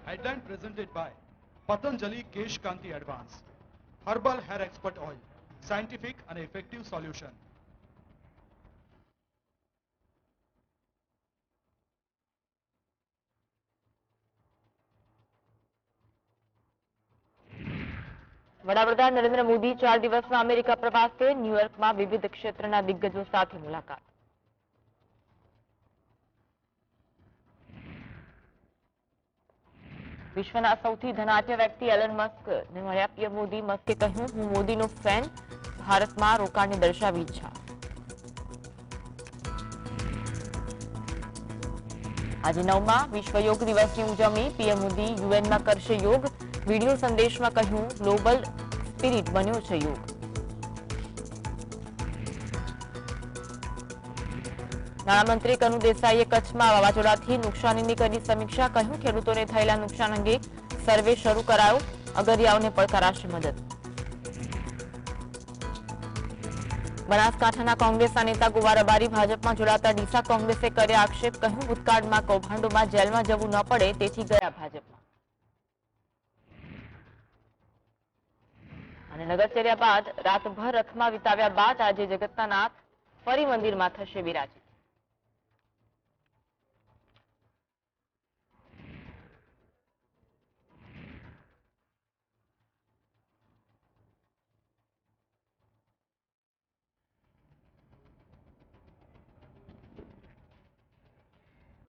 Headline presented by Patanjali Kesh Kanti Advanced. Herbal Hair Expert Oil. Scientific and effective solution. વડાપ્રધાન નરેન્દ્ર મોદી 4 દિવસના America પ્રવાસે ન્યુયોર્કમાં વિવિધ ક્ષેત્રના દિગ્ગજો સાથે મુલાકાત. વિશ્વના સૌથી ધનાઢ્ય વ્યક્તિ એલન મસ્કને મળ્યા પીએમ મોદી. મસ્કે કહ્યું, હું મોદીનો ફેન, ભારતમાં રોકાણની દર્શાવી ઈચ્છા. આજે 9મા વિશ્વ યોગ દિવસની ઉજવણી. પીએમ મોદી યુએનમાં કરશે યોગ. વીડિયો સંદેશમાં કહ્યું, ગ્લોબલ સ્પિરિટ બન્યો છે યોગ. નાણામંત્રી કનુ દેસાઈએ કચ્છમાં વાવાઝોડાથી નુકસાનીની કરી સમીક્ષા. કહ્યું, ખેડૂતોને થયેલા નુકસાન અંગે સર્વે શરૂ કરાયો. અગરિયાઓને પણ કરાશે મદદ. બનાસકાંઠાના કોંગ્રેસના નેતા ગુવા રબારી ભાજપમાં જોડાતા ડીસા કોંગ્રેસે કર્યા આક્ષેપ. કહ્યું, ભૂતકાળમાં કૌભાંડોમાં જેલમાં જવું ન પડે તેથી ગયા ભાજપમાં. અને નગરચર્યા બાદ રાતભર રથમાં વિતાવ્યા બાદ આજે જગતના નાથ ફરી મંદિરમાં થશે વિરાજિત.